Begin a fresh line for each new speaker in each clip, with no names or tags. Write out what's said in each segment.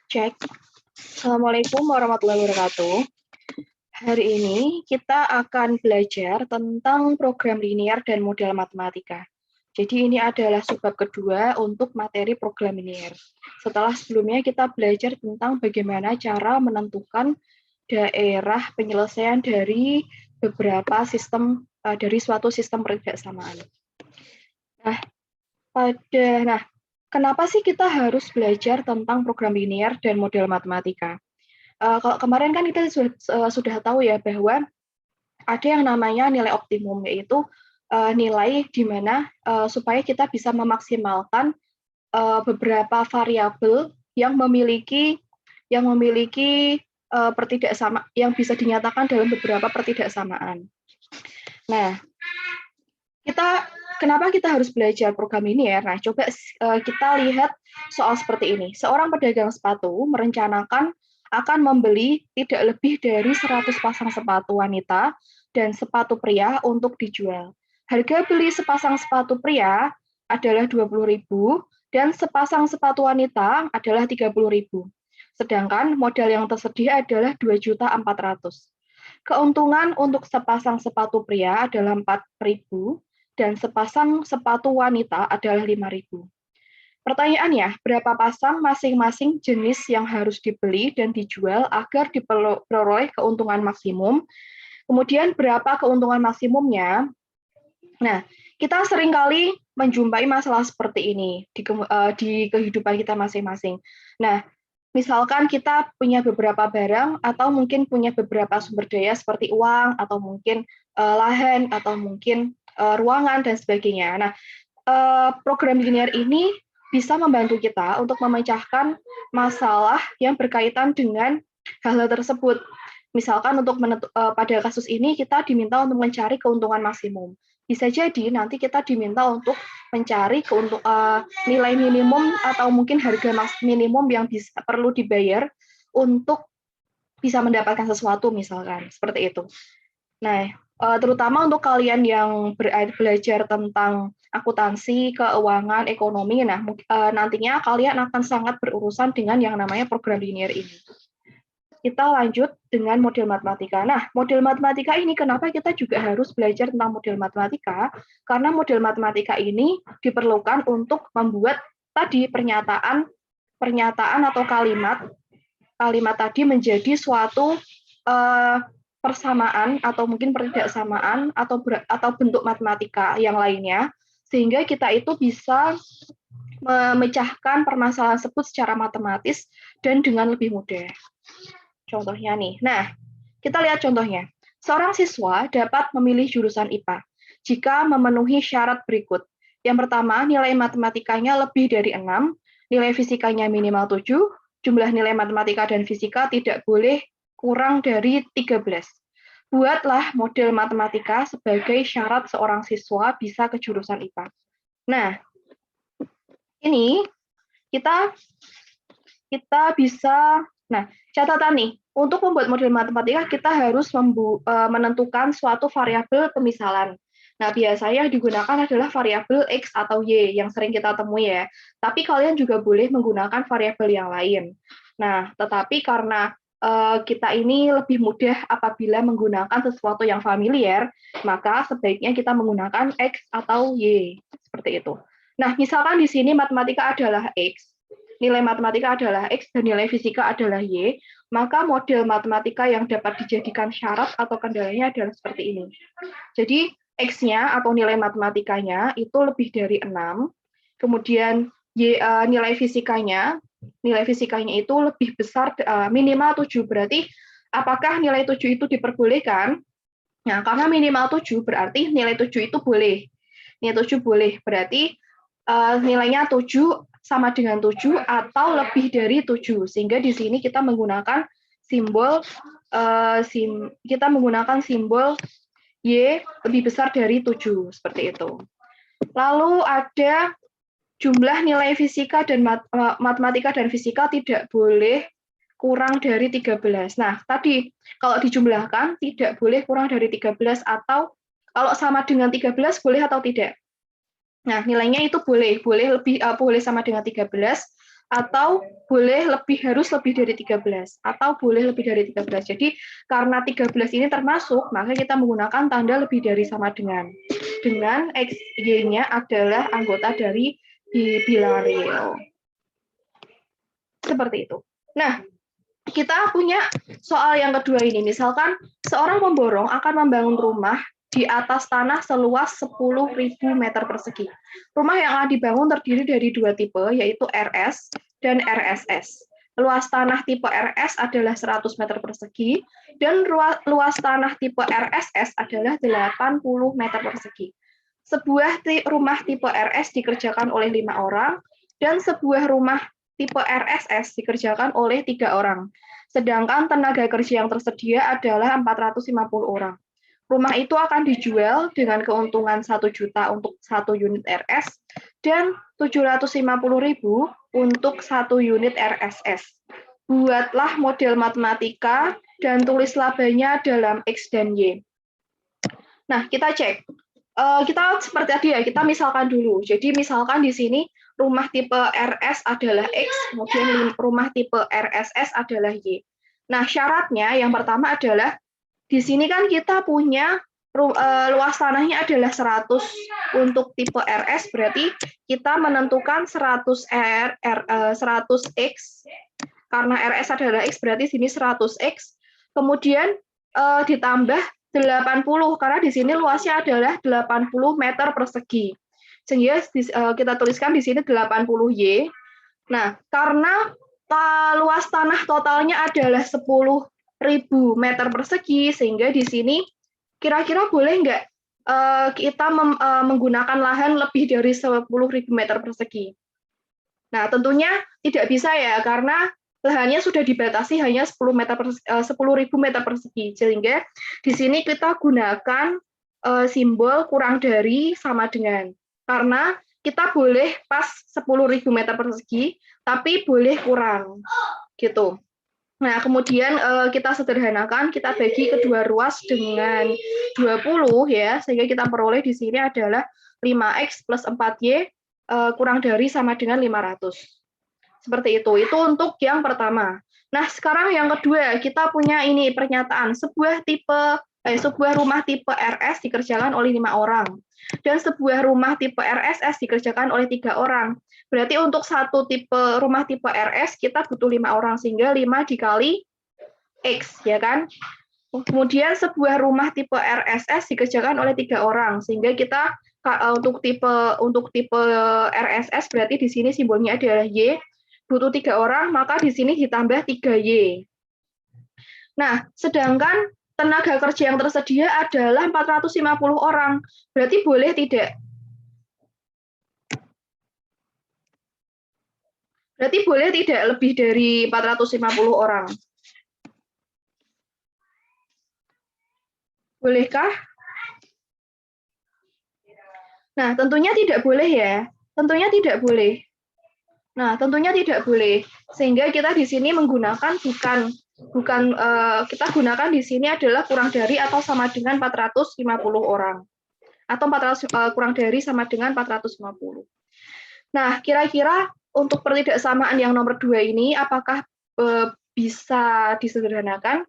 Cek. Assalamualaikum warahmatullahi wabarakatuh. Hari ini kita akan belajar tentang program linear dan model matematika. Jadi ini adalah subbab kedua untuk materi program linear. Setelah sebelumnya kita belajar tentang bagaimana cara menentukan daerah penyelesaian dari beberapa sistem, dari suatu sistem pertidaksamaan. Nah, kenapa sih kita harus belajar tentang program linear dan model matematika? Kalau kemarin kan kita sudah tahu ya bahwa ada yang namanya nilai optimum, yaitu nilai di mana supaya kita bisa memaksimalkan beberapa variabel yang memiliki pertidaksamaan yang bisa dinyatakan dalam beberapa pertidaksamaan. Nah, kenapa kita harus belajar program linear? Nah, coba kita lihat soal seperti ini. Seorang pedagang sepatu merencanakan akan membeli tidak lebih dari 100 pasang sepatu wanita dan sepatu pria untuk dijual. Harga beli sepasang sepatu pria adalah 20.000 dan sepasang sepatu wanita adalah 30.000. Sedangkan modal yang tersedia adalah 2.400.000. Keuntungan untuk sepasang sepatu pria adalah 4.000 dan sepasang sepatu wanita adalah 5.000. Pertanyaannya, berapa pasang masing-masing jenis yang harus dibeli dan dijual agar diperoleh keuntungan maksimum? Kemudian berapa keuntungan maksimumnya? Nah, kita seringkali menjumpai masalah seperti ini di kehidupan kita masing-masing. Nah, misalkan kita punya beberapa barang atau mungkin punya beberapa sumber daya seperti uang atau mungkin lahan atau mungkin ruangan dan sebagainya. Nah, program linear ini bisa membantu kita untuk memecahkan masalah yang berkaitan dengan hal-hal tersebut. Misalkan pada kasus ini kita diminta untuk mencari keuntungan maksimum. Bisa jadi nanti kita diminta untuk mencari nilai minimum atau mungkin harga minimum yang perlu dibayar untuk bisa mendapatkan sesuatu, misalkan seperti itu. Nah, terutama untuk kalian yang belajar tentang akuntansi, keuangan, ekonomi, nah nantinya kalian akan sangat berurusan dengan yang namanya program linear ini. Kita lanjut dengan model matematika. Nah, model matematika ini kenapa kita juga harus belajar tentang model matematika? Karena model matematika ini diperlukan untuk membuat tadi pernyataan atau kalimat tadi menjadi suatu persamaan atau mungkin pertidaksamaan atau bentuk matematika yang lainnya, sehingga kita itu bisa memecahkan permasalahan tersebut secara matematis dan dengan lebih mudah. Contohnya nih. Nah, kita lihat contohnya. Seorang siswa dapat memilih jurusan IPA jika memenuhi syarat berikut. Yang pertama, nilai matematikanya lebih dari 6, nilai fisikanya minimal 7, jumlah nilai matematika dan fisika tidak boleh kurang dari 13. Buatlah model matematika sebagai syarat seorang siswa bisa ke jurusan IPA. Nah, ini kita bisa, catatan nih, untuk membuat model matematika kita harus menentukan suatu variabel pemisalan. Nah, biasanya yang digunakan adalah variabel X atau Y yang sering kita temui ya. Tapi kalian juga boleh menggunakan variabel yang lain. Nah, tetapi karena kita ini lebih mudah apabila menggunakan sesuatu yang familiar, maka sebaiknya kita menggunakan X atau Y. Seperti itu. Nah, misalkan di sini matematika adalah X, nilai matematika adalah X dan nilai fisika adalah Y, maka model matematika yang dapat dijadikan syarat atau kendalanya adalah seperti ini. Jadi, X-nya atau nilai matematikanya itu lebih dari 6, kemudian nilai fisikanya itu lebih besar, minimal 7, berarti apakah nilai 7 itu diperbolehkan? Nah, karena minimal 7 berarti nilai 7 itu boleh. Nilai 7 boleh, berarti nilainya 7 sama dengan 7 atau lebih dari 7, sehingga di sini kita menggunakan simbol Y lebih besar dari 7, seperti itu. Lalu ada jumlah nilai fisika dan matematika dan fisika tidak boleh kurang dari 13. Nah, tadi kalau dijumlahkan tidak boleh kurang dari 13 atau kalau sama dengan 13 boleh atau tidak? Nah, nilainya itu boleh sama dengan 13 atau harus lebih dari 13 atau boleh lebih dari 13. Jadi karena 13 ini termasuk, maka kita menggunakan tanda lebih dari sama dengan X, Y-nya adalah anggota dari bilangan real. Seperti itu. Nah, kita punya soal yang kedua ini. Misalkan seorang pemborong akan membangun rumah di atas tanah seluas 10.000 meter persegi. Rumah yang akan dibangun terdiri dari dua tipe, yaitu RS dan RSS. Luas tanah tipe RS adalah 100 meter persegi, dan luas tanah tipe RSS adalah 80 meter persegi. Sebuah rumah tipe RS dikerjakan oleh 5 orang, dan sebuah rumah tipe RSS dikerjakan oleh 3 orang. Sedangkan tenaga kerja yang tersedia adalah 450 orang. Rumah itu akan dijual dengan keuntungan 1 juta untuk 1 unit RS dan 750.000 untuk 1 unit RSS. Buatlah model matematika dan tulis labanya dalam X dan Y. Nah, kita cek. Kita seperti tadi ya, kita misalkan dulu. Jadi misalkan di sini rumah tipe RS adalah X, kemudian rumah tipe RSS adalah Y. Nah, syaratnya yang pertama adalah di sini kan kita punya luas tanahnya adalah 100 untuk tipe RS, berarti kita menentukan 100X, karena RS adalah X, berarti sini 100X, kemudian ditambah 80, karena di sini luasnya adalah 80 meter persegi. Sehingga kita tuliskan di sini 80Y. Nah, karena luas tanah totalnya adalah 10.000 meter persegi, sehingga di sini kira-kira boleh nggak kita menggunakan lahan lebih dari 10.000 meter persegi? Nah, tentunya tidak bisa ya, karena lahannya sudah dibatasi hanya 10.000 meter persegi, sehingga di sini kita gunakan simbol kurang dari sama dengan, karena kita boleh pas 10.000 meter persegi, tapi boleh kurang, gitu. Nah, kemudian kita sederhanakan, kita bagi kedua ruas dengan 20 ya, sehingga kita peroleh di sini adalah 5X plus 4Y kurang dari sama dengan 500. Seperti itu untuk yang pertama. Nah, sekarang yang kedua, kita punya ini pernyataan, sebuah rumah tipe RS dikerjakan oleh 5 orang, dan sebuah rumah tipe RSS dikerjakan oleh 3 orang. Berarti untuk satu rumah tipe RS kita butuh 5 orang, sehingga 5 dikali X, ya kan? Kemudian sebuah rumah tipe RSS dikerjakan oleh 3 orang, sehingga kita untuk tipe RSS berarti di sini simbolnya adalah Y, butuh 3 orang, maka di sini ditambah 3Y. Nah, sedangkan tenaga kerja yang tersedia adalah 450 orang. Berarti boleh tidak? Berarti boleh tidak lebih dari 450 orang? Bolehkah? Nah, tentunya tidak boleh ya. Tentunya tidak boleh. Nah, tentunya tidak boleh. Sehingga kita di sini menggunakan kita gunakan di sini adalah kurang dari atau sama dengan 450 orang. Atau kurang dari sama dengan 450. Nah, kira-kira untuk pertidaksamaan yang nomor 2 ini, apakah bisa disederhanakan?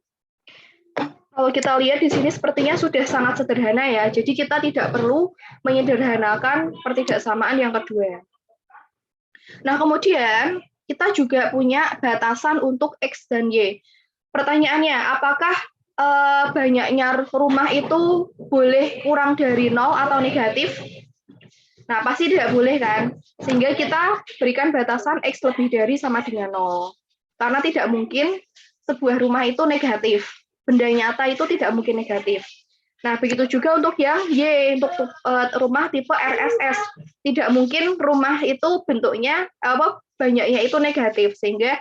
Kalau kita lihat di sini sepertinya sudah sangat sederhana ya, jadi kita tidak perlu menyederhanakan pertidaksamaan yang kedua. Nah, kemudian kita juga punya batasan untuk X dan Y. Pertanyaannya, apakah banyaknya rumah itu boleh kurang dari 0 atau negatif? Nah, pasti tidak boleh kan? Sehingga kita berikan batasan X lebih dari sama dengan 0. Karena tidak mungkin sebuah rumah itu negatif. Benda nyata itu tidak mungkin negatif. Nah, begitu juga untuk yang Y, untuk rumah tipe RSS. Tidak mungkin rumah itu bentuknya, banyaknya itu negatif. Sehingga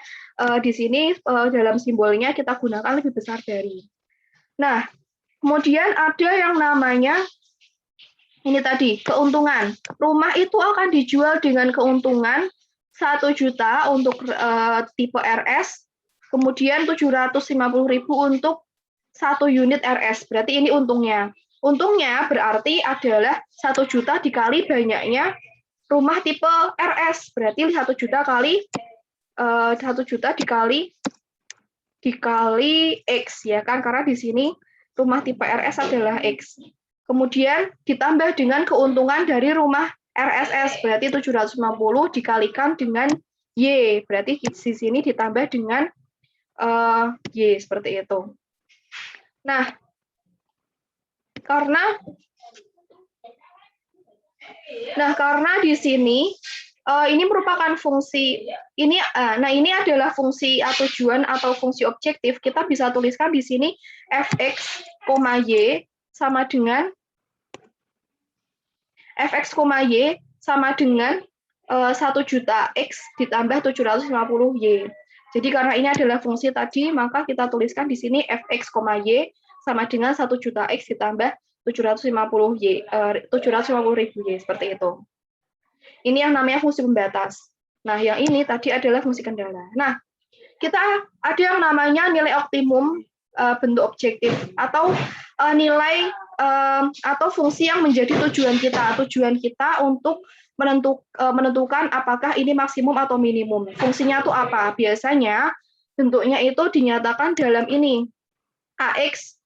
di sini dalam simbolnya kita gunakan lebih besar dari. Nah, kemudian ada yang namanya ini tadi, keuntungan. Rumah itu akan dijual dengan keuntungan 1 juta untuk tipe RS, kemudian 750.000 untuk 1 unit RS. Berarti ini untungnya. Untungnya berarti adalah 1 juta dikali banyaknya rumah tipe RS. Berarti 1 juta kali 1 juta dikali X ya kan, karena di sini rumah tipe RS adalah X. Kemudian ditambah dengan keuntungan dari rumah RSS, berarti 750 dikalikan dengan Y, berarti di sini ditambah dengan Y, seperti itu. Nah, karena di sini ini merupakan fungsi ini. Nah, ini adalah fungsi tujuan atau fungsi objektif. Kita bisa tuliskan di sini fx, y sama dengan fx, y sama dengan 1 juta x ditambah 750 y. Jadi karena ini adalah fungsi tadi, maka kita tuliskan di sini fx, y sama dengan 1 juta x ditambah 750 ribu y, seperti itu. Ini yang namanya fungsi pembatas. Nah, yang ini tadi adalah fungsi kendala. Nah, kita ada yang namanya nilai optimum bentuk objektif, atau nilai atau fungsi yang menjadi tujuan kita. Tujuan kita untuk menentukan apakah ini maksimum atau minimum. Fungsinya itu apa? Biasanya bentuknya itu dinyatakan dalam ini, AX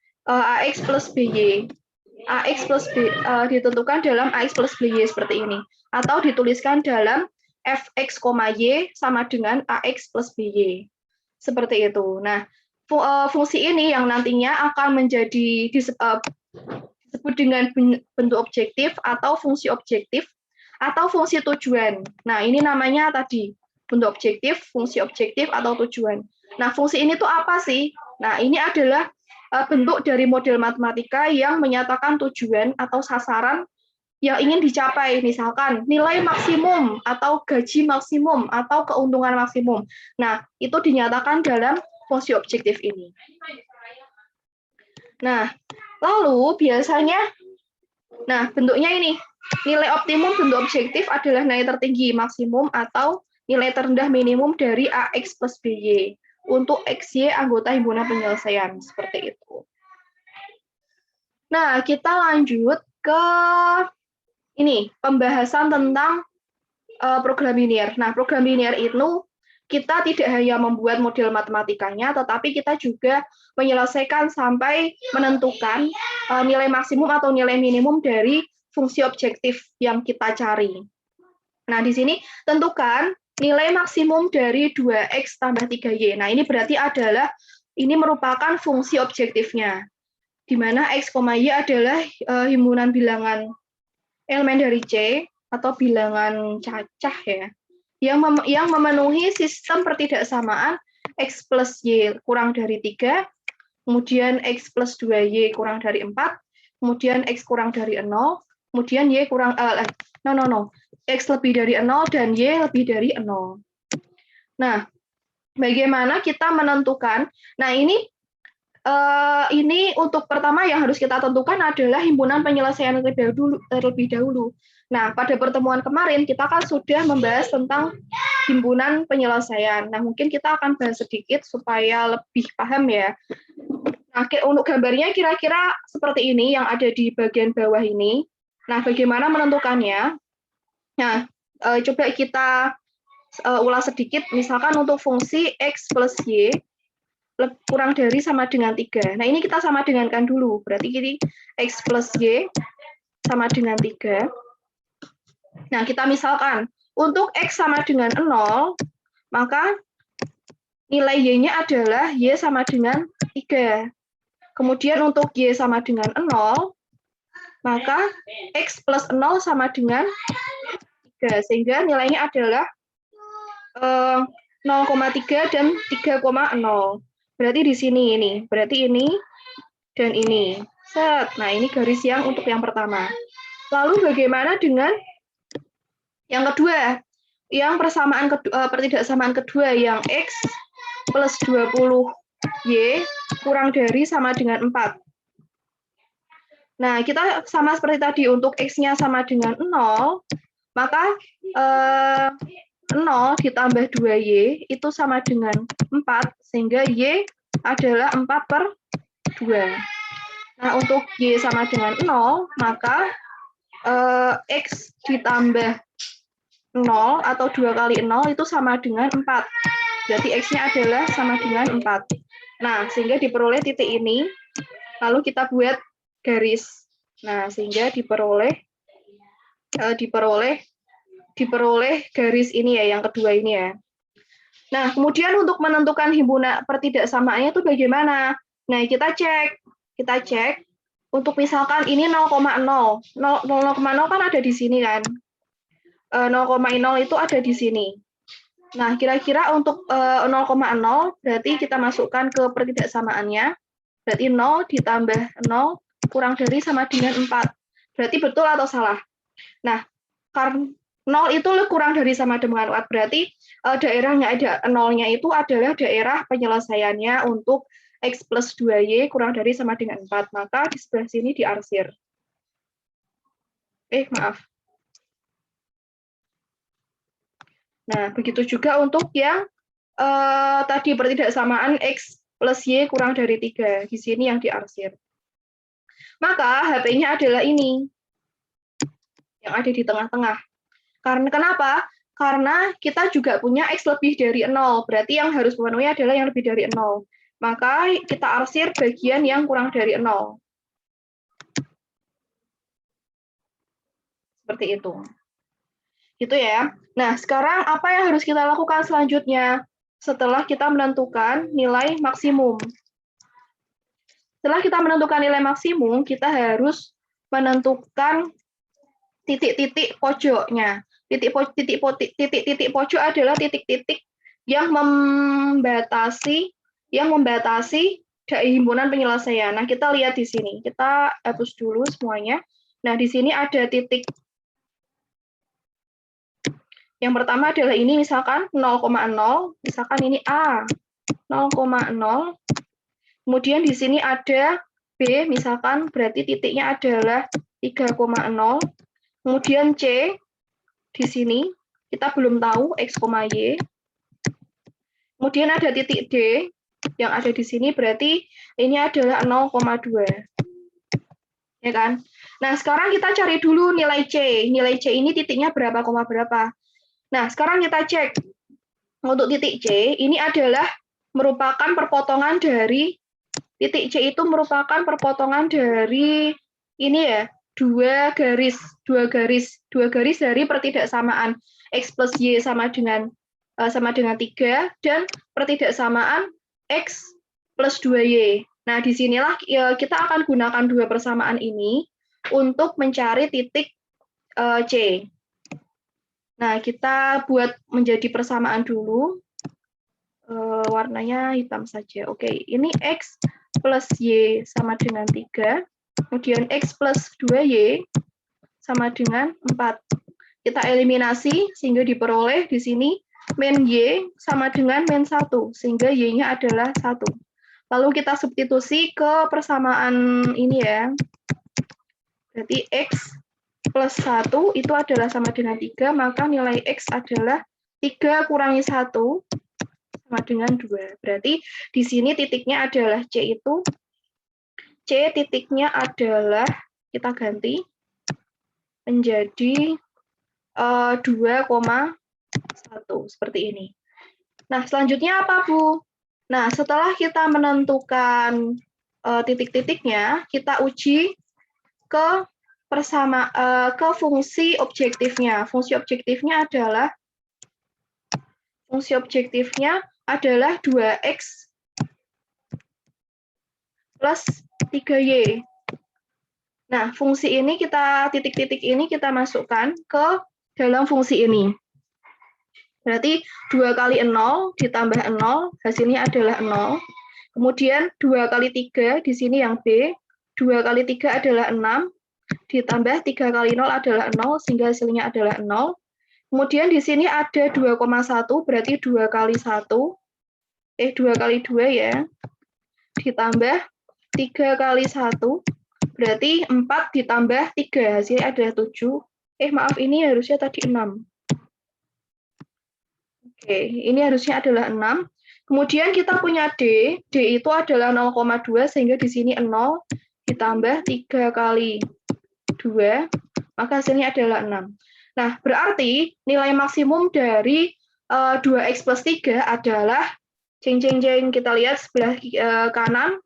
plus BY. AX plus B ditentukan dalam AX plus BY seperti ini. Atau dituliskan dalam fx, y sama dengan AX plus BY. Seperti itu. Nah, fungsi ini yang nantinya akan menjadi disebut dengan bentuk objektif atau fungsi objektif atau fungsi tujuan. Nah, ini namanya tadi bentuk objektif, fungsi objektif atau tujuan. Nah, fungsi ini tuh apa sih? Nah, ini adalah bentuk dari model matematika yang menyatakan tujuan atau sasaran yang ingin dicapai, misalkan nilai maksimum atau gaji maksimum atau keuntungan maksimum. Nah, itu dinyatakan dalam fungsi objektif ini. Nah, lalu biasanya, bentuknya ini, nilai optimum bentuk objektif adalah nilai tertinggi maksimum atau nilai terendah minimum dari AX plus BY untuk XY anggota himpunan penyelesaian, seperti itu. Nah, kita lanjut ke ini, pembahasan tentang program linear. Nah, program linear itu kita tidak hanya membuat model matematikanya, tetapi kita juga menyelesaikan sampai menentukan nilai maksimum atau nilai minimum dari fungsi objektif yang kita cari. Nah, di sini tentukan nilai maksimum dari 2x tambah 3y. Nah, ini berarti ini merupakan fungsi objektifnya, di mana x, y adalah himpunan bilangan elemen dari C atau bilangan cacah ya, yang memenuhi sistem pertidaksamaan x plus y kurang dari 3, kemudian x plus 2y kurang dari 4, kemudian x kurang dari 0, kemudian y kurang x lebih dari 0 dan y lebih dari 0. Nah, bagaimana kita menentukan? Nah, ini untuk pertama yang harus kita tentukan adalah himpunan penyelesaian terlebih dahulu. Nah, pada pertemuan kemarin kita kan sudah membahas tentang himpunan penyelesaian. Nah, mungkin kita akan bahas sedikit supaya lebih paham ya. Nah, untuk gambarnya kira-kira seperti ini yang ada di bagian bawah ini. Nah, bagaimana menentukannya? Nah, coba kita ulas sedikit, misalkan untuk fungsi x plus y kurang dari sama dengan 3. Nah, ini kita sama dengankan dulu. Berarti ini x plus y sama dengan 3. Nah, kita misalkan untuk x sama dengan 0, maka nilai y-nya adalah y sama dengan 3. Kemudian untuk y sama dengan 0, maka x plus 0 sama dengan 3, sehingga nilainya adalah 0,3 dan 3,0. Berarti di sini ini, berarti ini dan ini. Set. Nah, ini garis yang untuk yang pertama. Lalu bagaimana dengan yang kedua? Yang pertidaksamaan kedua yang x plus 20y kurang dari sama dengan 4. Nah, kita sama seperti tadi, untuk x-nya sama dengan 0, maka 0 ditambah 2y itu sama dengan 4, sehingga y adalah 4/2. Nah, untuk Y sama dengan 0, maka X ditambah 0 atau 2 kali 0 itu sama dengan 4. Berarti X-nya adalah sama dengan 4. Nah, sehingga diperoleh titik ini, lalu kita buat garis. Nah, sehingga diperoleh garis ini ya, yang kedua ini ya. Nah, kemudian untuk menentukan himpunan pertidaksamaannya itu bagaimana? Nah, kita cek untuk misalkan ini 0,0. 0,0 kan ada di sini kan. 0,0 itu ada di sini. Nah, kira-kira untuk 0,0 berarti kita masukkan ke pertidaksamaannya. Berarti 0 ditambah 0 kurang dari sama dengan 4. Berarti betul atau salah? Nah, karena 0 itu kurang dari sama dengan 4. Berarti daerahnya ada 0-nya itu adalah daerah penyelesaiannya untuk X plus 2Y kurang dari sama dengan 4. Maka di sebelah sini diarsir. Maaf. Nah, begitu juga untuk yang tadi pertidaksamaan X plus Y kurang dari 3. Di sini yang diarsir. Maka HP-nya adalah ini, yang ada di tengah-tengah. Karena kenapa? Karena kita juga punya X lebih dari 0. Berarti yang harus memenuhi adalah yang lebih dari 0. Maka kita arsir bagian yang kurang dari 0. Seperti itu. Gitu ya. Nah, sekarang apa yang harus kita lakukan selanjutnya? Setelah kita menentukan nilai maksimum. Setelah kita menentukan nilai maksimum, kita harus menentukan titik-titik pojoknya. Titik-titik pojok adalah titik-titik yang membatasi himpunan penyelesaian. Nah, kita lihat di sini. Kita hapus dulu semuanya. Nah, di sini ada titik. Yang pertama adalah ini misalkan 0,0, misalkan ini A 0,0. Kemudian di sini ada B, misalkan berarti titiknya adalah 3,0. Kemudian C, di sini kita belum tahu X, Y. Kemudian ada titik D, yang ada di sini berarti ini adalah 0,2. Ya kan? Nah, sekarang kita cari dulu nilai C. Nilai C ini titiknya berapa, berapa. Nah, sekarang kita cek. Untuk titik C, ini adalah merupakan perpotongan dari titik C itu merupakan perpotongan dari ini ya, dua garis dari pertidaksamaan X plus Y sama dengan 3 dan pertidaksamaan X plus 2Y. Nah, disinilah kita akan gunakan dua persamaan ini untuk mencari titik C. Nah, kita buat menjadi persamaan dulu. Warnanya hitam saja. Oke, ini X plus Y sama dengan 3. Kemudian X plus 2Y sama dengan 4. Kita eliminasi sehingga diperoleh di sini min Y sama dengan min 1. Sehingga Y-nya adalah 1. Lalu kita substitusi ke persamaan ini ya. Berarti X plus 1 itu adalah sama dengan 3, maka nilai X adalah 3 kurangi 1 sama dengan 2. Berarti di sini titiknya adalah C itu. C titiknya adalah, kita ganti, menjadi 2,1. Seperti ini. Nah, selanjutnya apa, Bu? Nah, setelah kita menentukan titik-titiknya, kita uji ke fungsi objektifnya. Fungsi objektifnya adalah 2X plus 3Y. Nah, fungsi ini titik-titik ini kita masukkan ke dalam fungsi ini. Berarti 2 kali 0 ditambah 0, hasilnya adalah 0. Kemudian 2 kali 3, di sini yang B, 2 kali 3 adalah 6, ditambah 3 kali 0 adalah 0, sehingga hasilnya adalah 0. Kemudian di sini ada 2,1, berarti 2 kali 1, 2 kali 2 ya, ditambah 3 kali 1, berarti 4 ditambah 3, hasilnya adalah 7. Maaf, ini harusnya tadi 6. Oke, ini harusnya adalah 6. Kemudian kita punya D itu adalah 0,2, sehingga di sini 0. ditambah 3 kali 2, maka hasilnya adalah 6. Nah, berarti nilai maksimum dari 2x plus 3 adalah, jeng, kita lihat sebelah kanan,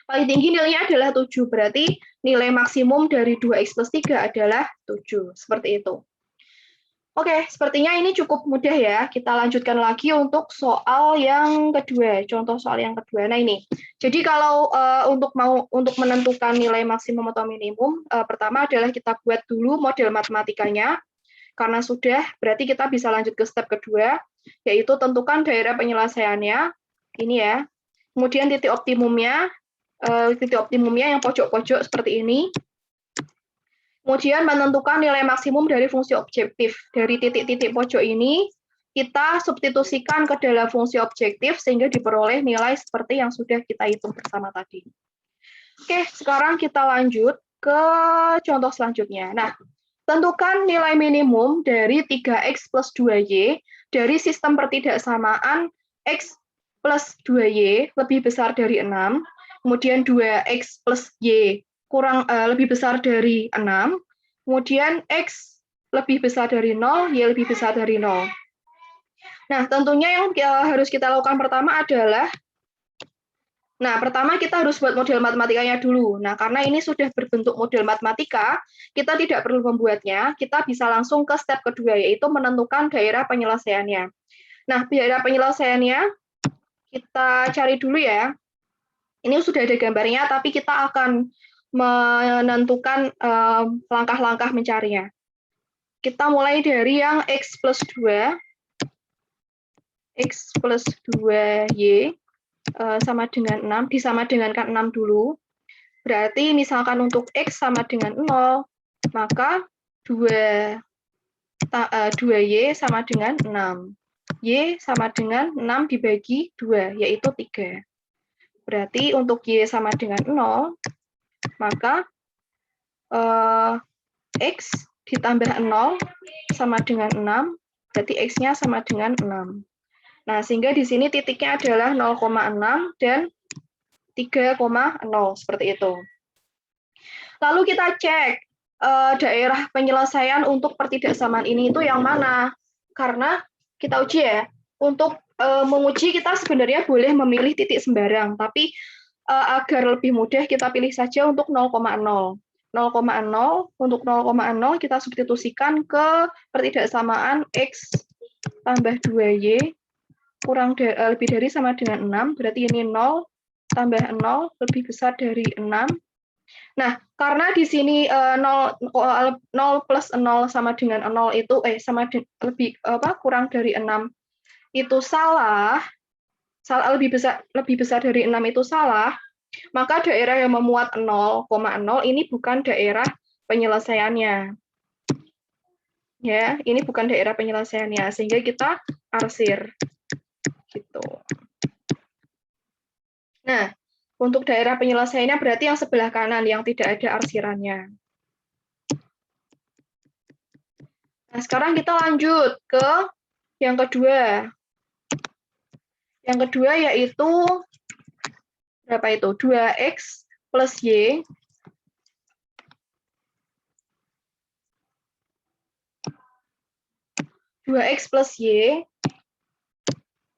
paling tinggi nilainya adalah 7. Berarti nilai maksimum dari 2x plus 3 adalah 7. Seperti itu. Oke, sepertinya ini cukup mudah ya. Kita lanjutkan lagi untuk soal yang kedua, contoh soal yang kedua. Nah ini, jadi kalau untuk menentukan nilai maksimum atau minimum, pertama adalah kita buat dulu model matematikanya. Karena sudah, berarti kita bisa lanjut ke step kedua, yaitu tentukan daerah penyelesaiannya. Ini ya. Kemudian titik optimumnya yang pojok-pojok seperti ini. Kemudian menentukan nilai maksimum dari fungsi objektif. Dari titik-titik pojok ini, kita substitusikan ke dalam fungsi objektif sehingga diperoleh nilai seperti yang sudah kita hitung bersama tadi. Oke, sekarang kita lanjut ke contoh selanjutnya. Nah, tentukan nilai minimum dari 3x plus 2y dari sistem pertidaksamaan x plus 2y lebih besar dari 6, kemudian 2x plus y lebih besar dari 6, kemudian X lebih besar dari 0, Y lebih besar dari 0. Nah, tentunya yang harus kita lakukan pertama adalah, pertama kita harus buat model matematikanya dulu. Nah, karena ini sudah berbentuk model matematika, kita tidak perlu membuatnya, kita bisa langsung ke step kedua, yaitu menentukan daerah penyelesaiannya. Nah, daerah penyelesaiannya kita cari dulu ya. Ini sudah ada gambarnya, tapi kita akan menentukan langkah-langkah mencarinya. Kita mulai dari yang X plus 2, X plus 2Y sama dengan 6, disama dengankan 6 dulu. Berarti misalkan untuk X sama dengan 0, maka 2Y sama dengan 6. Y sama dengan 6 dibagi 2, yaitu 3. Berarti untuk Y sama dengan 0, maka X ditambah 0 sama dengan 6, berarti X-nya sama dengan 6. Nah, sehingga di sini titiknya adalah 0,6 dan 3,0, seperti itu. Lalu kita cek daerah penyelesaian untuk pertidaksamaan ini itu yang mana. Karena kita uji ya, untuk menguji kita sebenarnya boleh memilih titik sembarang, tapi agar lebih mudah kita pilih saja untuk 0,0. 0,0, untuk 0,0 kita substitusikan ke pertidaksamaan X tambah 2Y lebih dari sama dengan 6, berarti ini 0 tambah 0 lebih besar dari 6. Nah, karena di sini 0 plus 0 sama dengan 0 itu kurang dari 6 itu salah lebih besar dari 6 itu salah, maka daerah yang memuat 0,0 ini bukan daerah penyelesaiannya. Ya, ini bukan daerah penyelesaiannya, sehingga kita arsir. Gitu. Nah, untuk daerah penyelesaiannya berarti yang sebelah kanan, yang tidak ada arsirannya. Nah, sekarang kita lanjut ke yang kedua. Yang kedua yaitu berapa itu? 2x plus y. 2x plus y.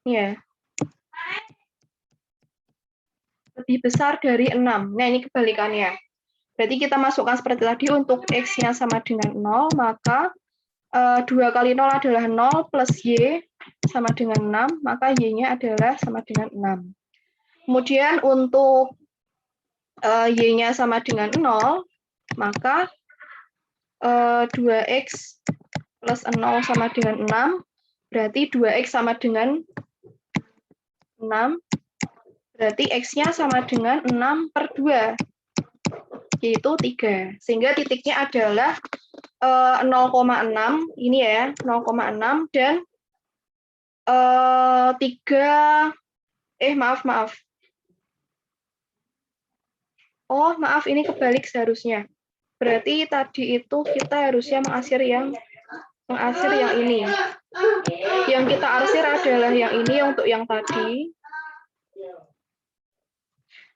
Ya. Lebih besar dari 6. Nah, ini kebalikannya. Berarti kita masukkan seperti tadi, untuk x-nya sama dengan 0, maka 2 kali 0 adalah 0 plus y sama dengan 6, maka y-nya adalah sama dengan 6. Kemudian untuk y-nya sama dengan 0, maka 2x plus 0 sama dengan 6, berarti 2x sama dengan 6, berarti x-nya sama dengan 6 per 2, yaitu 3. Sehingga titiknya adalah 0,6, ini ya, 0,6 dan 3, maaf. Oh, maaf, ini kebalik seharusnya. Berarti tadi itu kita harusnya mengarsir yang ini. Yang kita arsir adalah yang ini untuk yang tadi.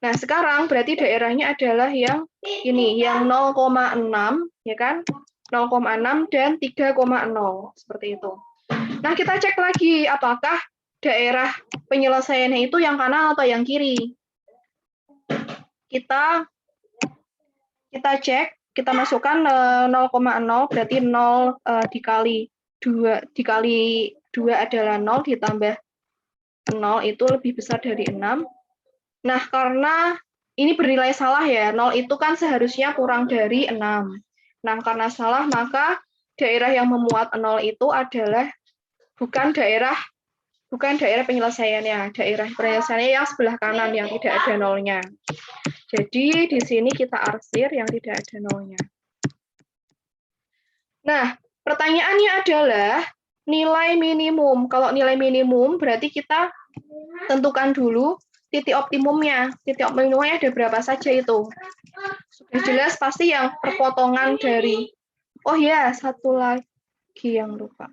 Nah, sekarang berarti daerahnya adalah yang ini, yang 0,6, ya kan? 0,6 dan 3,0, seperti itu. Nah, kita cek lagi apakah daerah penyelesaiannya itu yang kanan atau yang kiri. Kita cek, kita masukkan 0,0 berarti 0 dikali 2 adalah 0 ditambah 0 itu lebih besar dari 6. Nah, karena ini bernilai salah ya, 0 itu kan seharusnya kurang dari 6. Nah, karena salah maka daerah yang memuat 0 itu adalah bukan daerah penyelesaiannya, daerah penyelesaiannya yang sebelah kanan yang tidak ada nolnya. Jadi di sini kita arsir yang tidak ada nolnya. Nah, pertanyaannya adalah nilai minimum. Kalau nilai minimum berarti kita tentukan dulu titik optimumnya. Titik optimumnya ada berapa saja itu? Sudah jelas pasti yang perpotongan dari, oh ya, satu lagi yang lupa.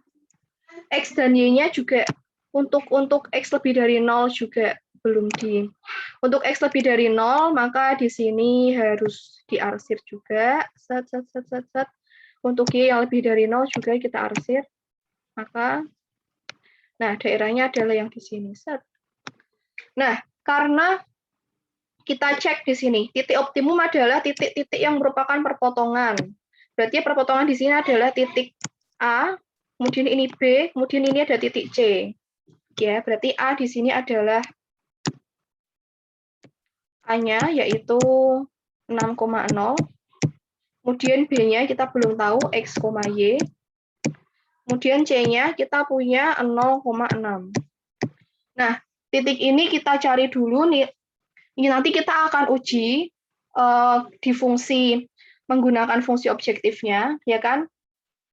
X dan Y-nya juga untuk X lebih dari 0 juga belum di. Untuk X lebih dari 0, maka di sini harus diarsir juga. Set. Untuk Y yang lebih dari 0 juga kita arsir. Maka, nah daerahnya adalah yang di sini. Set. Nah, karena kita cek di sini, titik optimum adalah titik-titik yang merupakan perpotongan. Berarti perpotongan di sini adalah titik A, kemudian ini B, kemudian ini ada titik C. Ya, berarti A di sini adalah A-nya yaitu 6,0. Kemudian B-nya kita belum tahu X, Y. Kemudian C-nya kita punya 0,6. Nah, titik ini kita cari dulu nih. Ini nanti kita akan uji di fungsi menggunakan fungsi objektifnya, ya kan?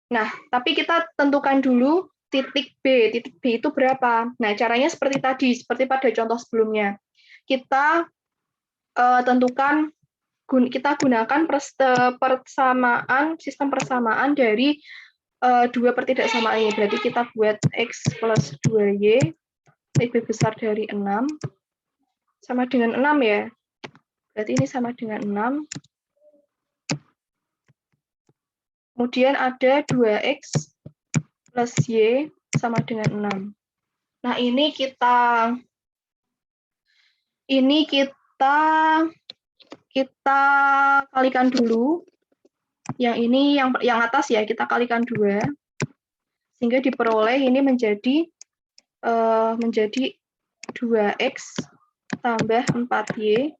Nah, tapi kita tentukan dulu titik B. Titik B itu berapa? Nah, caranya seperti tadi, seperti pada contoh sebelumnya. Kita tentukan, kita gunakan sistem persamaan dari dua pertidaksamaan ini. Berarti kita buat X plus 2Y lebih besar dari 6. Sama dengan 6 ya. Berarti ini sama dengan 6. Kemudian ada 2X plus Y sama dengan 6. Nah, ini kita kalikan dulu. Yang ini yang atas ya, kita kalikan 2. Sehingga diperoleh ini menjadi 2X tambah 4Y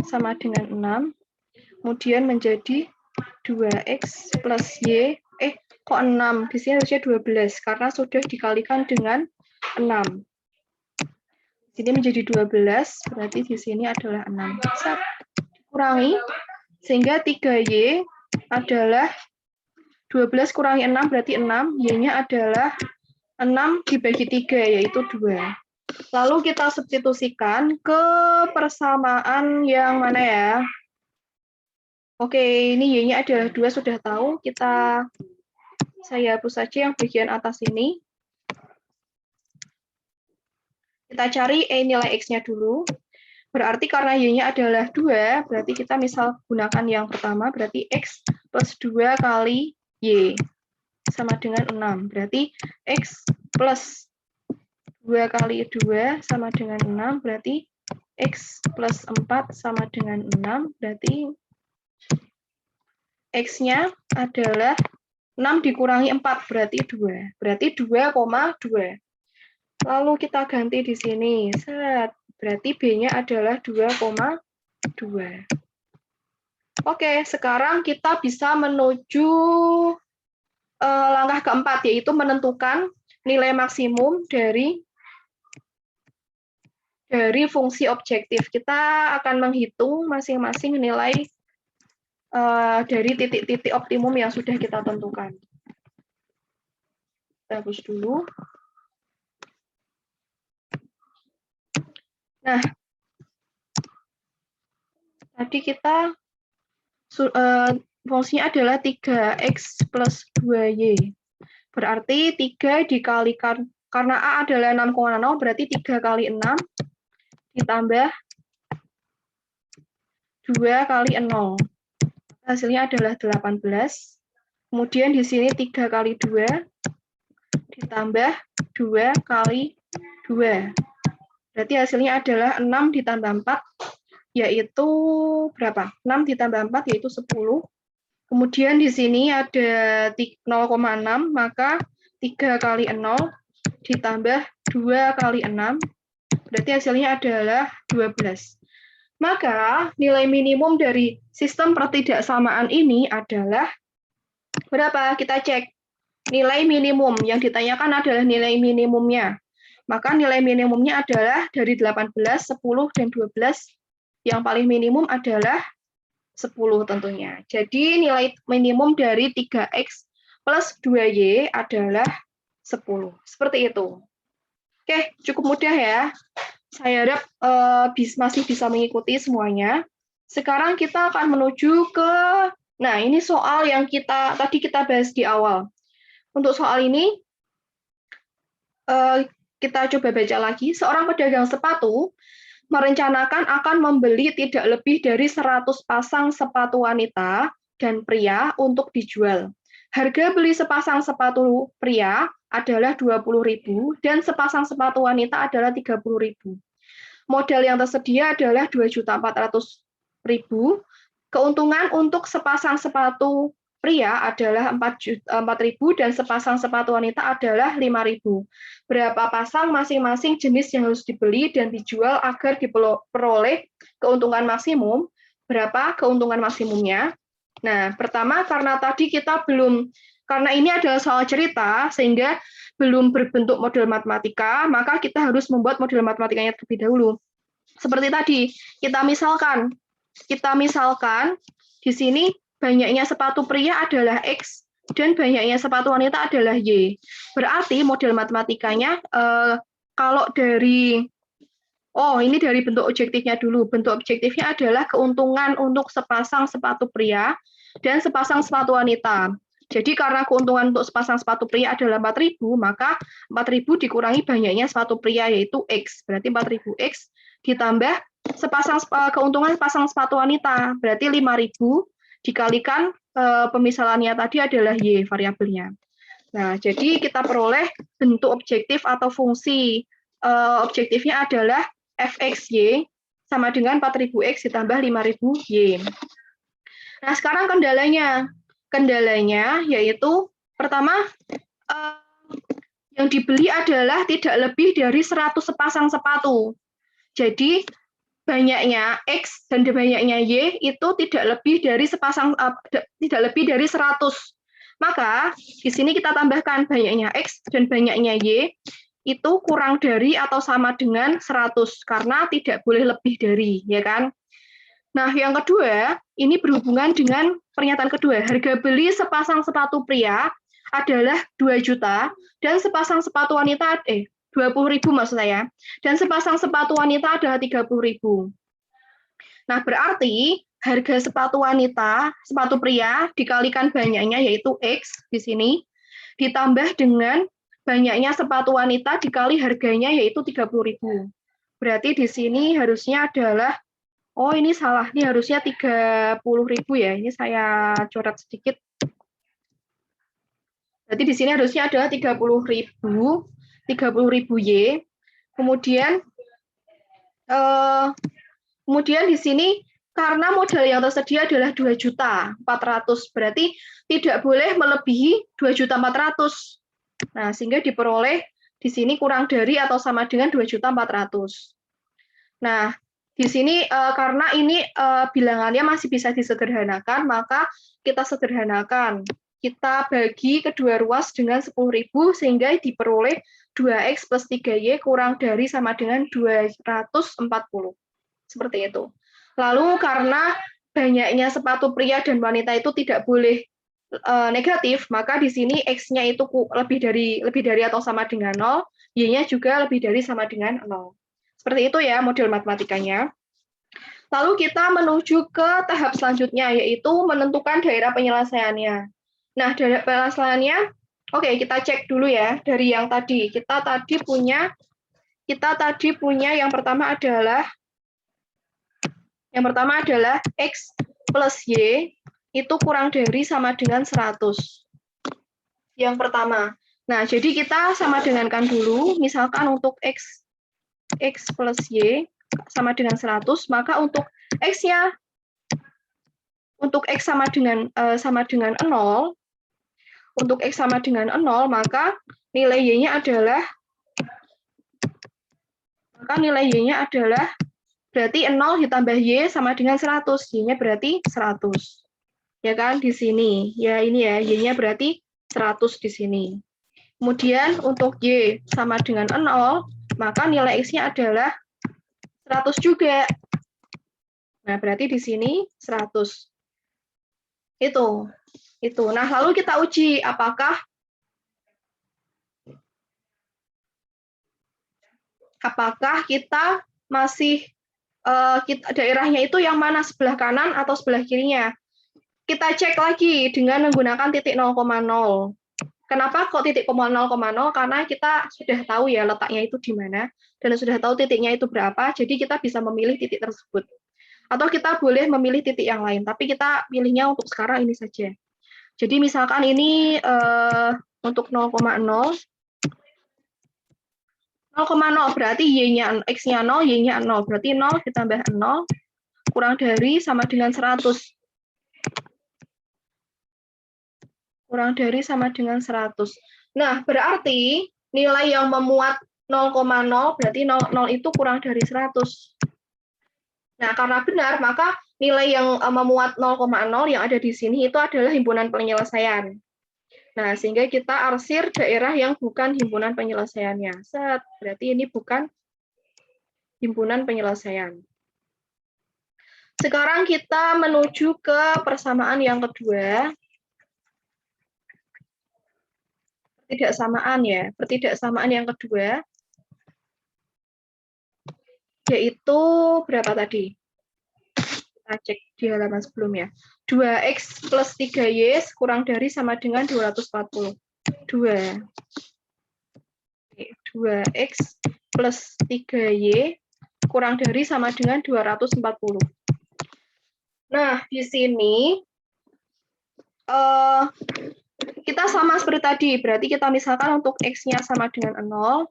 sama dengan 6. Kemudian menjadi 2X plus Y. Kok 6? Di sini harusnya 12, karena sudah dikalikan dengan 6. Di sini menjadi 12, berarti di sini adalah 6. Bisa dikurangi, sehingga 3Y adalah 12 kurangi 6, berarti 6. Y-nya adalah 6 dibagi 3, yaitu 2. Lalu kita substitusikan ke persamaan yang mana ya? Oke, ini Y-nya adalah 2, sudah tahu. Saya hapus saja yang bagian atas ini. Kita cari nilai X-nya dulu. Berarti karena Y-nya adalah 2, berarti kita misal gunakan yang pertama, berarti X plus 2 kali Y sama dengan 6. Berarti X plus 2 kali 2 sama dengan 6, berarti X plus 4 sama dengan 6, berarti X-nya adalah 6 dikurangi 4, berarti 2. Berarti 2,2. Lalu kita ganti di sini. Set. Berarti B-nya adalah 2,2. Oke, sekarang kita bisa menuju langkah keempat, yaitu menentukan nilai maksimum dari fungsi objektif. Kita akan menghitung masing-masing nilai dari titik-titik optimum yang sudah kita tentukan. Kita hapus dulu. Nah, tadi kita fungsinya adalah 3X plus 2Y. Berarti 3 dikalikan, karena A adalah 6,0, berarti 3 kali 6 ditambah 2 kali 0. Hasilnya adalah 18. Kemudian di sini 3 kali 2 ditambah 2 kali 2. Berarti hasilnya adalah 6 ditambah 4, yaitu berapa? 6 ditambah 4 yaitu 10. Kemudian di sini ada 0,6, maka 3 kali 0 ditambah 2 kali 6, berarti hasilnya adalah 12. Maka nilai minimum dari sistem pertidaksamaan ini adalah berapa? Kita cek. Nilai minimum yang ditanyakan adalah nilai minimumnya. Maka nilai minimumnya adalah dari 18, 10, dan 12. Yang paling minimum adalah 10 tentunya. Jadi nilai minimum dari 3X plus 2Y adalah 10. Seperti itu. Oke, cukup mudah ya. Saya harap masih bisa mengikuti semuanya. Sekarang kita akan menuju ke, nah ini soal yang tadi kita bahas di awal. Untuk soal ini, kita coba baca lagi. Seorang pedagang sepatu merencanakan akan membeli tidak lebih dari 100 pasang sepatu wanita dan pria untuk dijual. Harga beli sepasang sepatu pria adalah 20.000 dan sepasang sepatu wanita adalah 30.000. Modal yang tersedia adalah 2.400.000. Keuntungan untuk sepasang sepatu pria adalah 4.000 dan sepasang sepatu wanita adalah 5.000. Berapa pasang masing-masing jenis yang harus dibeli dan dijual agar diperoleh keuntungan maksimum? Berapa keuntungan maksimumnya? Nah, pertama karena tadi karena ini adalah soal cerita, sehingga belum berbentuk model matematika, maka kita harus membuat model matematikanya terlebih dahulu. Seperti tadi, kita misalkan di sini banyaknya sepatu pria adalah X dan banyaknya sepatu wanita adalah Y. Berarti model matematikanya kalau dari ini dari bentuk objektifnya dulu. Bentuk objektifnya adalah keuntungan untuk sepasang sepatu pria dan sepasang sepatu wanita. Jadi karena keuntungan untuk sepasang sepatu pria adalah 4.000, maka 4.000 dikurangi banyaknya sepatu pria yaitu X. Berarti 4.000X ditambah keuntungan sepasang sepatu wanita. Berarti 5.000 dikalikan pemisalannya tadi adalah Y variabelnya. Nah, jadi kita peroleh bentuk objektif atau fungsi objektifnya adalah fxy sama dengan 4.000x ditambah 5.000y. Nah, sekarang kendalanya yaitu pertama yang dibeli adalah tidak lebih dari 100 sepasang sepatu. Jadi banyaknya X dan banyaknya Y itu tidak lebih dari 100. Maka di sini kita tambahkan banyaknya X dan banyaknya Y itu kurang dari atau sama dengan 100 karena tidak boleh lebih dari, ya kan? Nah, yang kedua, ini berhubungan dengan pernyataan kedua. Harga beli sepasang sepatu pria adalah 2 juta dan sepasang sepatu wanita 20.000 maksud saya. Dan sepasang sepatu wanita adalah 30.000. Nah, berarti harga sepatu pria dikalikan banyaknya yaitu X di sini ditambah dengan banyaknya sepatu wanita dikali harganya yaitu 30.000. Berarti di sini harusnya adalah ini salah, ini harusnya 30.000 ya. Ini saya coret sedikit. Berarti di sini harusnya adalah 30.000Y. Kemudian di sini karena modal yang tersedia adalah 2.400.000, berarti tidak boleh melebihi 2.400.000. Nah, sehingga diperoleh di sini kurang dari atau sama dengan 2.400.000. Nah, di sini karena ini bilangannya masih bisa disederhanakan, maka kita sederhanakan. Kita bagi kedua ruas dengan 10.000 sehingga diperoleh 2X plus 3Y kurang dari sama dengan 240. Seperti itu. Lalu karena banyaknya sepatu pria dan wanita itu tidak boleh negatif, maka di sini X-nya itu lebih dari atau sama dengan 0, Y-nya juga lebih dari sama dengan 0. Seperti itu ya model matematikanya. Lalu kita menuju ke tahap selanjutnya, yaitu menentukan daerah penyelesaiannya. Nah, daerah penyelesaiannya, oke, kita cek dulu ya dari yang tadi. Kita tadi punya yang pertama adalah Yang pertama adalah X plus Y itu kurang dari sama dengan 100. Yang pertama. Nah, jadi kita sama dengankan dulu, misalkan untuk X plus Y sama dengan 100, maka untuk X-nya sama dengan 0, untuk X sama dengan 0, maka nilai Y-nya adalah berarti 0 ditambah Y sama dengan 100. Y-nya berarti 100. Ya kan, di sini. Ya, ini ya, Y-nya berarti 100 di sini. Kemudian untuk Y sama dengan 0, maka nilai X-nya adalah 100 juga. Nah, berarti di sini 100. Itu. Nah, lalu kita uji apakah kita masih daerahnya itu yang mana, sebelah kanan atau sebelah kirinya. Kita cek lagi dengan menggunakan titik 0,0. Kenapa kok titik 0,0? Karena kita sudah tahu ya letaknya itu di mana, dan sudah tahu titiknya itu berapa, jadi kita bisa memilih titik tersebut. Atau kita boleh memilih titik yang lain, tapi kita pilihnya untuk sekarang ini saja. Jadi misalkan ini untuk 0,0, 0,0 berarti Y-nya, X-nya 0, Y-nya 0. Berarti 0 ditambah 0 kurang dari sama dengan 100. Kurang dari sama dengan 100. Nah, berarti nilai yang memuat 0,0 berarti 0 itu kurang dari 100. Nah, karena benar, maka nilai yang memuat 0,0 yang ada di sini itu adalah himpunan penyelesaian. Nah, sehingga kita arsir daerah yang bukan himpunan penyelesaiannya. Set, berarti ini bukan himpunan penyelesaian. Sekarang kita menuju ke persamaan yang kedua. Pertidaksamaan yang kedua, yaitu berapa tadi? Kita cek di halaman sebelumnya. 2X plus 3Y kurang dari sama dengan 240. 2X plus 3Y kurang dari sama dengan 240. Nah, di sini kita sama seperti tadi. Berarti kita misalkan untuk X-nya sama dengan 0,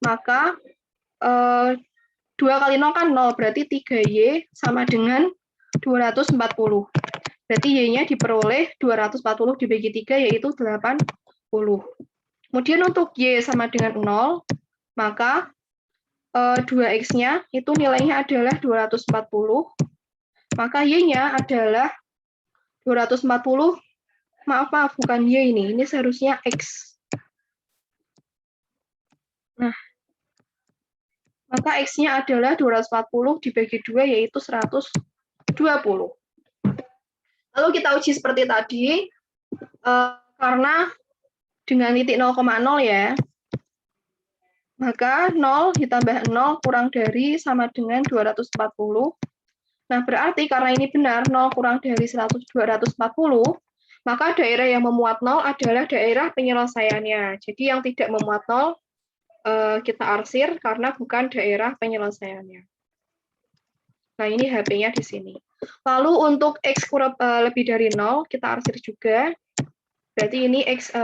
maka 2 kali 0 kan 0, berarti 3Y sama dengan 240. Berarti Y-nya diperoleh 240 dibagi 3, yaitu 80. Kemudian untuk Y sama dengan 0, maka 2X-nya itu nilainya adalah 240, maka Y-nya adalah 240, maaf, bukan Y ini seharusnya X. Nah, maka X-nya adalah 240 dibagi 2, yaitu 120. Lalu kita uji seperti tadi, karena dengan titik 0,0 ya, maka 0 ditambah 0 kurang dari sama dengan 240. Nah, berarti karena ini benar, 0 kurang dari 240, maka daerah yang memuat 0 adalah daerah penyelesaiannya. Jadi yang tidak memuat 0, kita arsir karena bukan daerah penyelesaiannya. Nah, ini HP-nya di sini. Lalu untuk X kurang lebih dari 0, kita arsir juga. Berarti ini X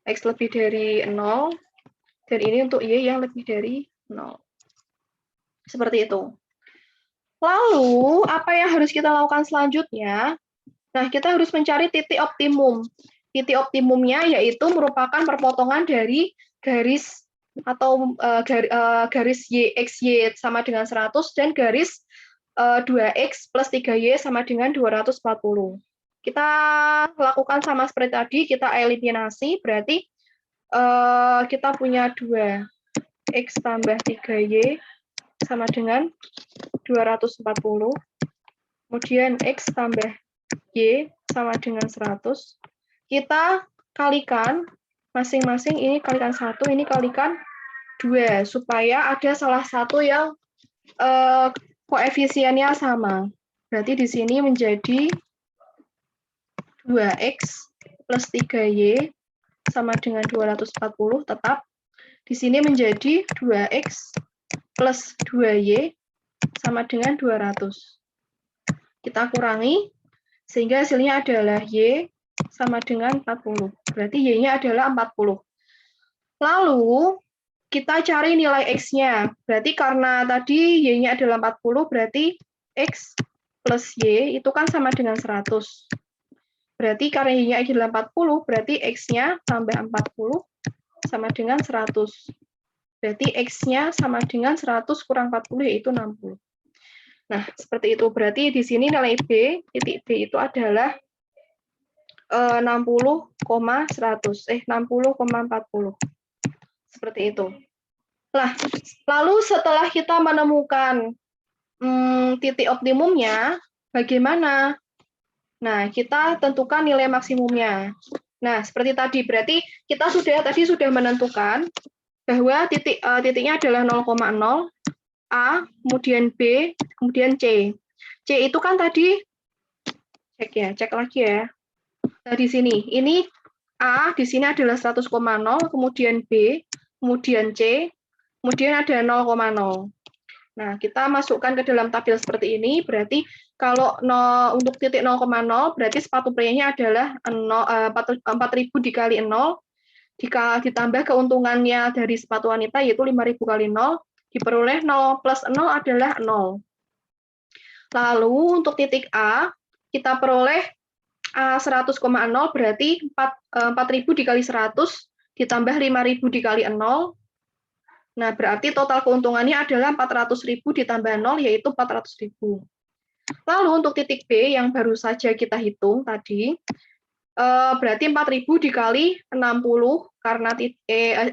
lebih dari 0, dan ini untuk Y yang lebih dari 0. Seperti itu. Lalu, apa yang harus kita lakukan selanjutnya? Nah, kita harus mencari titik optimum. Titik optimumnya yaitu merupakan perpotongan dari garis atau garis XY sama dengan 100 dan garis 2X plus 3Y sama dengan 240. Kita lakukan sama seperti tadi, kita eliminasi, berarti kita punya 2X tambah 3Y sama dengan 240. Kemudian X tambah Y sama dengan 100. Kita kalikan masing-masing, ini kalikan 1, ini kalikan 2, supaya ada salah satu yang koefisiennya sama. Berarti di sini menjadi 2X plus 3Y sama dengan 240, tetap. Di sini menjadi 2X plus 2Y sama dengan 200. Kita kurangi, sehingga hasilnya adalah Y sama dengan 40. Berarti Y-nya adalah 40. Lalu, kita cari nilai X-nya. Berarti karena tadi Y-nya adalah 40, berarti X plus Y itu kan sama dengan 100. Berarti karena Y-nya adalah 40, berarti X-nya tambah 40 sama dengan 100. Berarti X-nya sama dengan 100 kurang 40, yaitu 60. Nah, seperti itu. Berarti di sini nilai B, titik B itu adalah 60,100. 60,40. Seperti itu. Nah, lalu setelah kita menemukan titik optimumnya, bagaimana? Nah, kita tentukan nilai maksimumnya. Nah, seperti tadi, berarti kita tadi sudah menentukan bahwa titiknya adalah 0,0, A, kemudian B, kemudian C. C itu kan tadi, cek lagi ya. Nah, di sini, ini A, di sini adalah 100,0, kemudian B, kemudian C, kemudian ada 0,0. Nah, kita masukkan ke dalam tabel seperti ini, berarti kalau untuk titik 0,0, berarti sepatu prianya adalah 4.000 dikali 0, ditambah keuntungannya dari sepatu wanita, yaitu 5.000 kali 0, diperoleh 0, plus 0 adalah 0. Lalu untuk titik A, kita peroleh 100,0 berarti 4.000 dikali 100, ditambah 5.000 dikali 0. Nah, berarti total keuntungannya adalah 400.000 ditambah 0, yaitu 400.000. Lalu untuk titik B yang baru saja kita hitung tadi, berarti 4.000 dikali 60, karena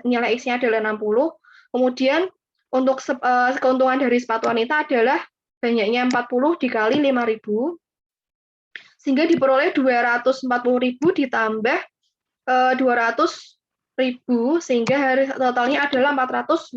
nilai X-nya adalah 60. Kemudian untuk keuntungan dari sepatu wanita adalah banyaknya 40 dikali 5.000, sehingga diperoleh 240.000 ditambah 200.000, sehingga totalnya adalah 440.000.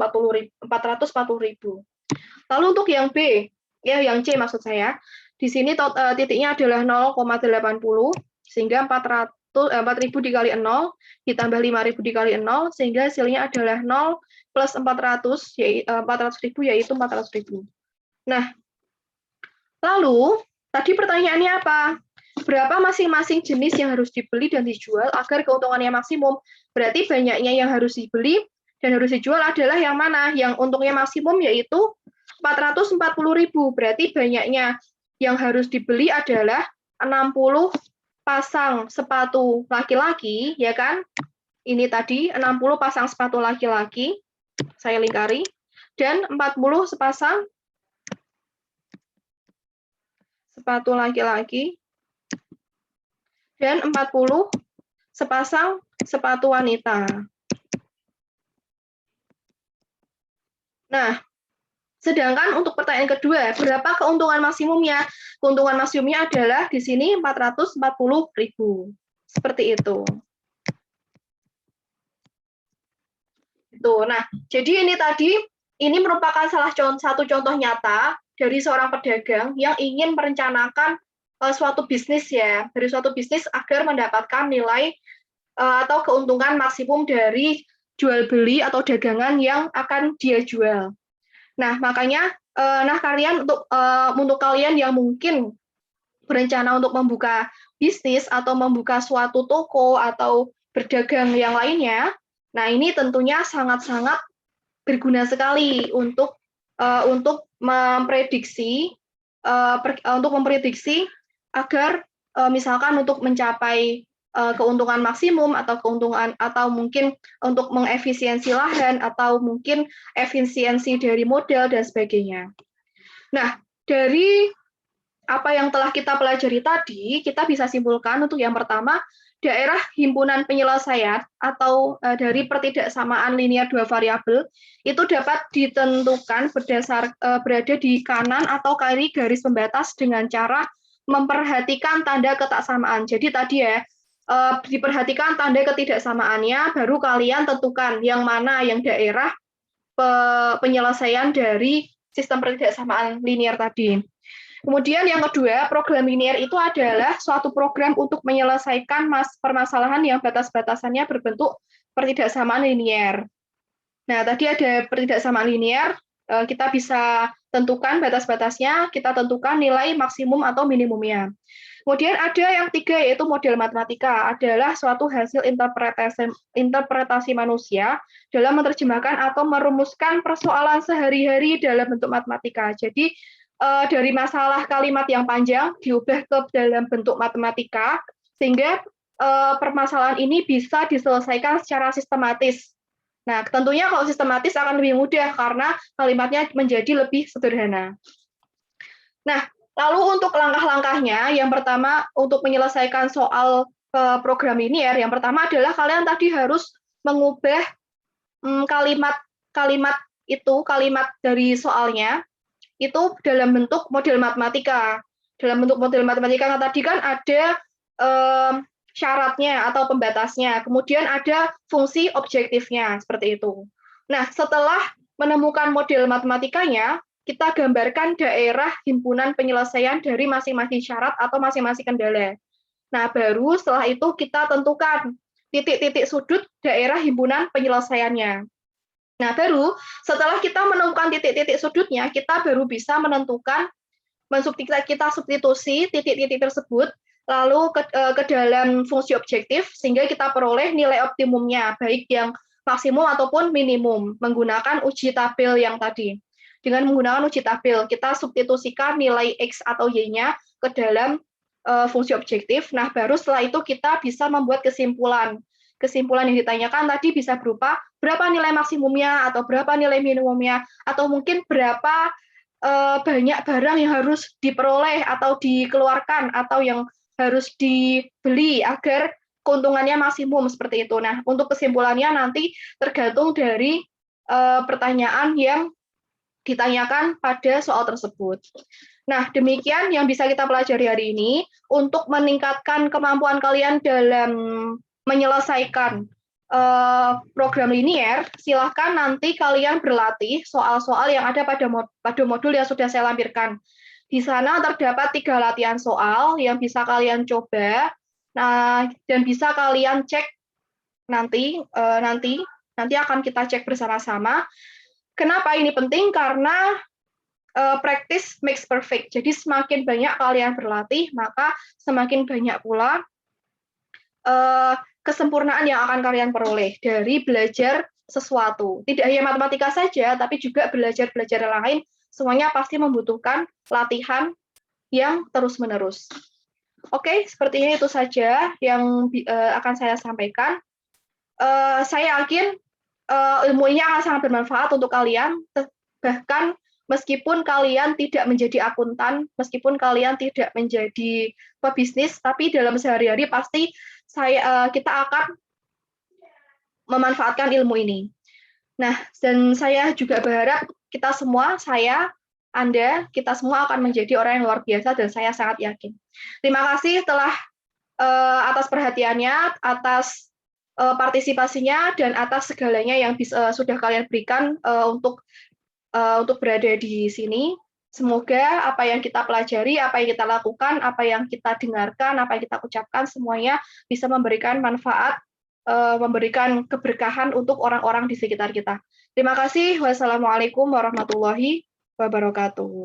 Lalu untuk yang B, yang C maksud saya, di sini titiknya adalah 0,80, sehingga 4.000 dikali 0, ditambah 5.000 dikali 0, sehingga hasilnya adalah 0 plus 400.000, yaitu 400.000. Nah, lalu, tadi pertanyaannya apa? Berapa masing-masing jenis yang harus dibeli dan dijual agar keuntungannya maksimum? Berarti banyaknya yang harus dibeli dan harus dijual adalah yang mana? Yang untungnya maksimum yaitu 440.000. Berarti banyaknya yang harus dibeli adalah 60 pasang sepatu laki-laki, ya kan? Ini tadi 60 pasang sepatu laki-laki, saya lingkari, dan 40 sepasang sepatu laki-laki, dan 40 sepasang sepatu wanita. Nah, sedangkan untuk pertanyaan kedua, berapa keuntungan maksimumnya? Keuntungan maksimumnya adalah di sini 440.000. Seperti itu. Nah, jadi ini merupakan satu contoh nyata dari seorang pedagang yang ingin merencanakan suatu bisnis ya, dari suatu bisnis agar mendapatkan nilai atau keuntungan maksimum dari jual beli atau dagangan yang akan dia jual. Nah, makanya kalian untuk kalian yang mungkin berencana untuk membuka bisnis atau membuka suatu toko atau berdagang yang lainnya, nah ini tentunya sangat-sangat berguna sekali untuk memprediksi agar misalkan untuk mencapai keuntungan maksimum atau keuntungan atau mungkin untuk mengefisiensi lahan atau mungkin efisiensi dari modal dan sebagainya. Nah, dari apa yang telah kita pelajari tadi, kita bisa simpulkan untuk yang pertama, daerah himpunan penyelesaian atau dari pertidaksamaan linear dua variabel itu dapat ditentukan berada di kanan atau kiri garis pembatas dengan cara memperhatikan tanda ketaksamaan. Jadi tadi ya, diperhatikan tanda ketidaksamaannya, baru kalian tentukan yang mana yang daerah penyelesaian dari sistem pertidaksamaan linear tadi. Kemudian yang kedua, program linear itu adalah suatu program untuk menyelesaikan permasalahan yang batas-batasannya berbentuk pertidaksamaan linear. Nah, tadi ada pertidaksamaan linear, Kita bisa tentukan batas-batasnya, kita tentukan nilai maksimum atau minimumnya. Kemudian ada yang tiga, yaitu model matematika, adalah suatu hasil interpretasi manusia dalam menerjemahkan atau merumuskan persoalan sehari-hari dalam bentuk matematika. Jadi dari masalah kalimat yang panjang diubah ke dalam bentuk matematika, sehingga permasalahan ini bisa diselesaikan secara sistematis. Nah, tentunya kalau sistematis akan lebih mudah karena kalimatnya menjadi lebih sederhana. Nah, lalu untuk langkah-langkahnya, yang pertama untuk menyelesaikan soal program linear, yang pertama adalah kalian tadi harus mengubah kalimat kalimat dari soalnya itu dalam bentuk model matematika. Dalam bentuk model matematika tadi kan ada syaratnya atau pembatasnya, kemudian ada fungsi objektifnya seperti itu. Nah, setelah menemukan model matematikanya, kita gambarkan daerah himpunan penyelesaian dari masing-masing syarat atau masing-masing kendala. Nah, baru setelah itu kita tentukan titik-titik sudut daerah himpunan penyelesaiannya. Nah, baru setelah kita menemukan titik-titik sudutnya, kita baru bisa menentukan, kita substitusi titik-titik tersebut lalu ke dalam fungsi objektif, sehingga kita peroleh nilai optimumnya, baik yang maksimum ataupun minimum, menggunakan uji tabel yang tadi. Dengan menggunakan uji tabel, kita substitusikan nilai X atau Y-nya ke dalam fungsi objektif. Nah, baru setelah itu kita bisa membuat kesimpulan. Kesimpulan yang ditanyakan tadi bisa berupa berapa nilai maksimumnya, atau berapa nilai minimumnya, atau mungkin berapa banyak barang yang harus diperoleh atau dikeluarkan, atau yang harus dibeli agar keuntungannya maksimum, seperti itu. Nah, untuk kesimpulannya nanti tergantung dari pertanyaan yang ditanyakan pada soal tersebut. Nah, demikian yang bisa kita pelajari hari ini. Untuk meningkatkan kemampuan kalian dalam menyelesaikan program linear, silahkan nanti kalian berlatih soal-soal yang ada pada modul yang sudah saya lampirkan. Di sana terdapat 3 latihan soal yang bisa kalian coba, nah, dan bisa kalian cek nanti akan kita cek bersama-sama. Kenapa ini penting? Karena practice makes perfect. Jadi semakin banyak kalian berlatih, maka semakin banyak pula kesempurnaan yang akan kalian peroleh dari belajar sesuatu. Tidak hanya matematika saja, tapi juga belajar-belajar lain, semuanya pasti membutuhkan latihan yang terus-menerus. Oke, sepertinya itu saja yang akan saya sampaikan. Saya yakin ilmu ini akan sangat bermanfaat untuk kalian, bahkan meskipun kalian tidak menjadi akuntan, meskipun kalian tidak menjadi pebisnis, tapi dalam sehari-hari pasti kita akan memanfaatkan ilmu ini. Nah, dan saya juga berharap kita semua, Anda, kita semua akan menjadi orang yang luar biasa, dan saya sangat yakin. Terima kasih telah atas perhatiannya, atas partisipasinya, dan atas segalanya yang sudah kalian berikan untuk berada di sini. Semoga apa yang kita pelajari, apa yang kita lakukan, apa yang kita dengarkan, apa yang kita ucapkan, semuanya bisa memberikan manfaat, memberikan keberkahan untuk orang-orang di sekitar kita. Terima kasih. Wassalamualaikum warahmatullahi wabarakatuh.